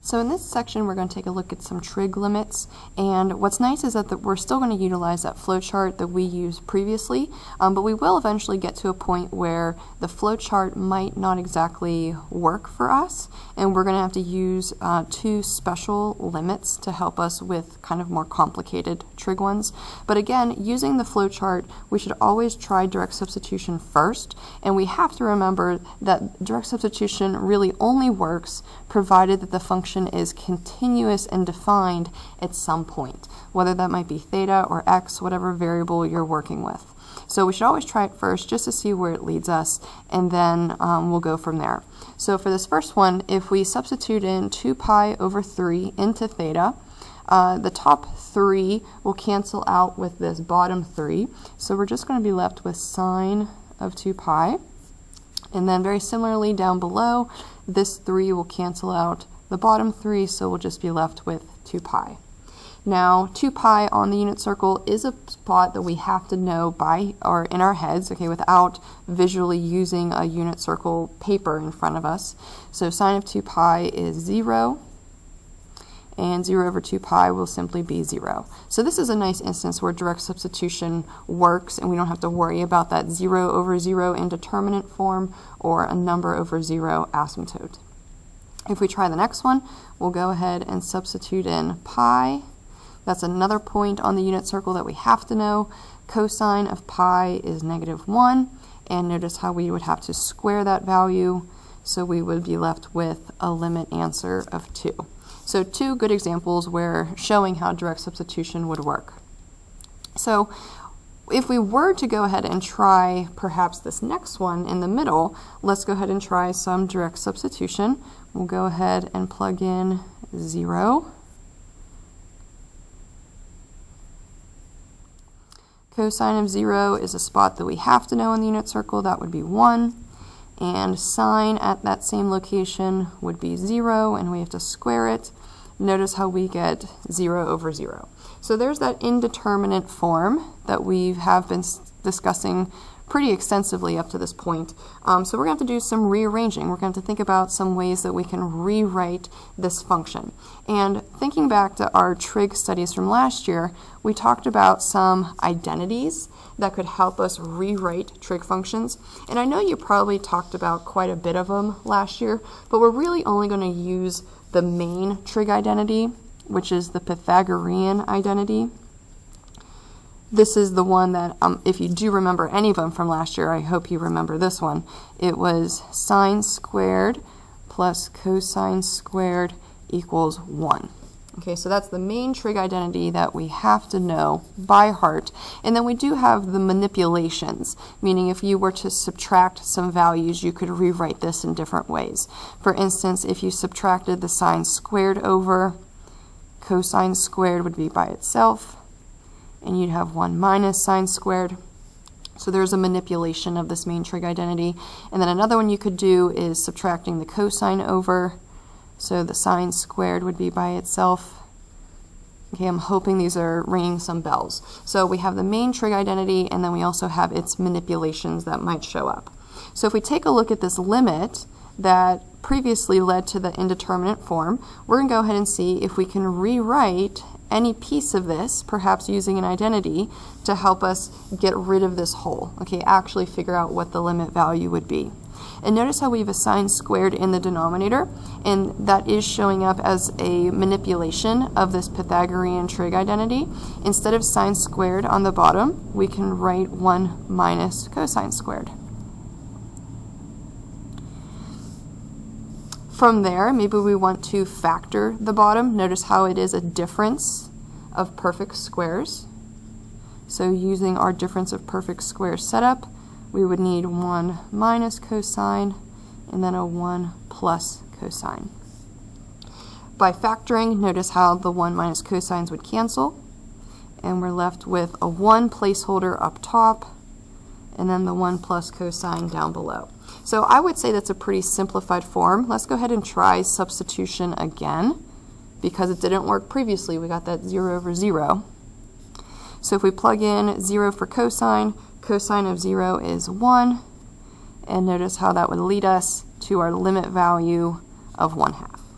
So in this section, we're going to take a look at some trig limits, and what's nice is that we're still going to utilize that flowchart that we used previously, but we will eventually get to a point where the flowchart might not exactly work for us, and we're going to have to use two special limits to help us with kind of more complicated trig ones. But again, using the flowchart, we should always try direct substitution first, and we have to remember that direct substitution really only works provided that the function is continuous and defined at some point, whether that might be theta or x, whatever variable you're working with. So we should always try it first just to see where it leads us, and then we'll go from there. So for this first one, if we substitute in 2 pi over 3 into theta, the top 3 will cancel out with this bottom 3, so we're just going to be left with sine of 2 pi. And then very similarly down below, this 3 will cancel out the bottom 3, so we'll just be left with 2 pi. Now, 2 pi on the unit circle is a spot that we have to know by or in our heads, okay, without visually using a unit circle paper in front of us. So sine of 2 pi is 0, and 0 over 2 pi will simply be 0. So this is a nice instance where direct substitution works, and we don't have to worry about that 0 over 0 indeterminate form or a number over 0 asymptote. If we try the next one, we'll go ahead and substitute in pi. That's another point on the unit circle that we have to know. Cosine of pi is -1, and notice how we would have to square that value, so we would be left with a limit answer of 2. So two good examples where showing how direct substitution would work. So if we were to go ahead and try perhaps this next one in the middle, let's go ahead and try some direct substitution. We'll go ahead and plug in 0. Cosine of 0 is a spot that we have to know in the unit circle. That would be 1. And sine at that same location would be 0, and we have to square it. Notice how we get 0 over 0. So there's that indeterminate form that we have been discussing pretty extensively up to this point. So we're going to have to do some rearranging. We're going to have to think about some ways that we can rewrite this function. And thinking back to our trig studies from last year, we talked about some identities that could help us rewrite trig functions. And I know you probably talked about quite a bit of them last year, but we're really only going to use the main trig identity, which is the Pythagorean identity. This is the one that, if you do remember any of them from last year, I hope you remember this one. It was sine squared plus cosine squared equals 1. Okay, so that's the main trig identity that we have to know by heart. And then we do have the manipulations, meaning if you were to subtract some values, you could rewrite this in different ways. For instance, if you subtracted the sine squared over, cosine squared would be by itself, and you'd have 1 minus sine squared. So there's a manipulation of this main trig identity. And then another one you could do is subtracting the cosine over. So the sine squared would be by itself. Okay, I'm hoping these are ringing some bells. So we have the main trig identity, and then we also have its manipulations that might show up. So if we take a look at this limit that previously led to the indeterminate form, we're going to go ahead and see if we can rewrite any piece of this, perhaps using an identity, to help us get rid of this whole. Okay, actually figure out what the limit value would be. And notice how we have a sine squared in the denominator, and that is showing up as a manipulation of this Pythagorean trig identity. Instead of sine squared on the bottom, we can write 1 minus cosine squared. From there, maybe we want to factor the bottom. Notice how it is a difference of perfect squares. So using our difference of perfect squares setup, we would need 1 minus cosine and then a 1 plus cosine. By factoring, notice how the 1 minus cosines would cancel, and we're left with a 1 placeholder up top and then the 1 plus cosine down below. So I would say that's a pretty simplified form. Let's go ahead and try substitution again, because it didn't work previously. We got that 0 over 0. So if we plug in 0 for cosine, cosine of 0 is 1, and notice how that would lead us to our limit value of 1/2.